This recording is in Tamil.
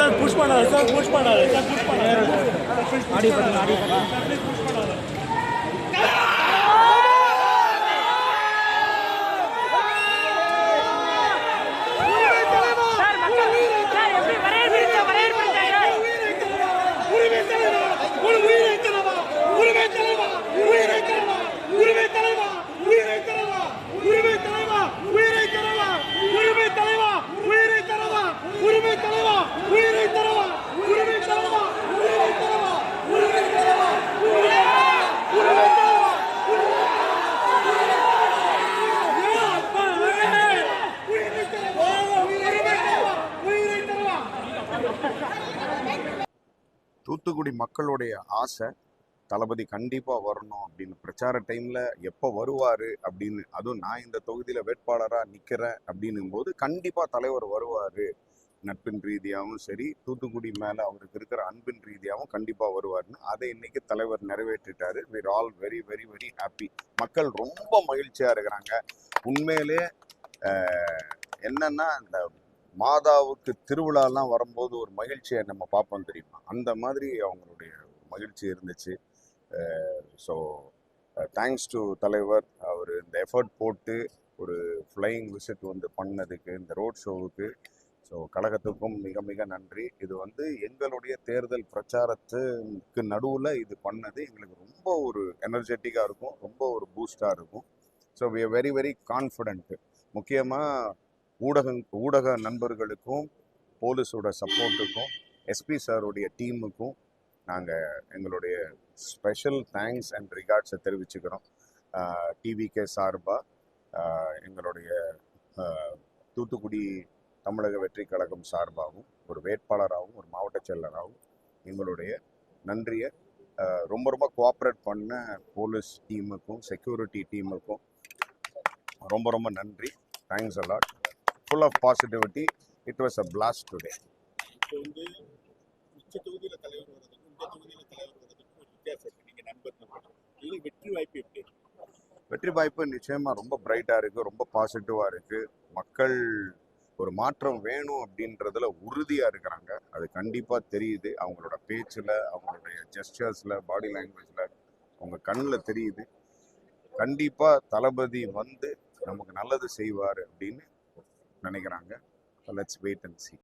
சார் புஷ் பண்ணாரு சார் புஷ் பண்ணாரு சார் புஷ் பண்ணாரு ஆடி பண்ணுங்க ஆடி பண்ணுங்க புஷ் பண்ணாரு தூத்துக்குடி மக்களுடைய ஆசை தளபதி கண்டிப்பாக வரணும் அப்படின்னு பிரச்சார டைமில் எப்போ வருவார் அப்படின்னு, அதுவும் நான் இந்த தொகுதியில் வேட்பாளராக நிற்கிறேன் அப்படின்னும் போது கண்டிப்பாக தலைவர் வருவார். நட்பின் ரீதியாகவும் சரி, தூத்துக்குடி மேலே அவருக்கு இருக்கிற அன்பின் ரீதியாகவும் கண்டிப்பாக வருவார்னு அதை இன்னைக்கு தலைவர் நிறைவேற்றிட்டாரு. we're all very very very happy. மக்கள் ரொம்ப மகிழ்ச்சியாக இருக்கிறாங்க. உண்மையிலே என்னன்னா, இந்த மாதாவுக்கு திருவிழாலாம் வரும்போது ஒரு மகிழ்ச்சியை நம்ம பார்ப்போம் தெரியுமா, அந்த மாதிரி அவங்களுடைய மகிழ்ச்சி இருந்துச்சு. ஸோ தேங்க்ஸ் டு தலைவர். அவர் இந்த எஃபர்ட் போட்டு ஒரு ஃப்ளையிங் விசிட் வந்து பண்ணதுக்கு, இந்த ரோட் ஷோவுக்கு, ஸோ கழகத்துக்கும் மிக மிக நன்றி. இது வந்து எங்களுடைய தேர்தல் பிரச்சாரத்துக்கு நடுவில் இது பண்ணது எங்களுக்கு ரொம்ப ஒரு எனர்ஜெட்டிக்காக இருக்கும், ரொம்ப ஒரு பூஸ்டாக இருக்கும். So we are very very confident. முக்கியமாக ஊடக நண்பர்களுக்கும் போலீஸோட சப்போர்ட்டுக்கும் எஸ்பி சாருடைய டீமுக்கும் நாங்கள் எங்களுடைய ஸ்பெஷல் தேங்க்ஸ் அண்ட் ரிகார்ட்ஸை தெரிவிச்சுக்கிறோம். டிவிகே சார்பாக, எங்களுடைய தூத்துக்குடி தமிழக வெற்றி கழகம் சார்பாகவும், ஒரு வேட்பாளராகவும், ஒரு மாவட்ட செயலராகவும் எங்களுடைய நன்றியை ரொம்ப ரொம்ப கோஆப்ரேட் பண்ண போலீஸ் டீமுக்கும் செக்யூரிட்டி டீமுக்கும் ரொம்ப ரொம்ப நன்றி. Thanks a lot. full of positivity. It was a blast today. வெற்றி வாய்ப்பு நிச்சயமா ரொம்ப பிரைட்டா இருக்கு, ரொம்ப பாசிட்டிவா இருக்கு. மக்கள் ஒரு மாற்றம் வேணும் அப்படின்றதுல உறுதியா இருக்கிறாங்க. அது கண்டிப்பா தெரியுது. அவங்களோட பேச்சுல, அவங்களுடைய ஜெஸ்டர்ஸ்ல, பாடி லாங்குவேஜ்ல, அவங்க கண்ணில் தெரியுது. கண்டிப்பா தளபதி வந்து நமக்கு நல்லது செய்வார் அப்படின்னு நினைக்கிறாங்க. Let's wait and see.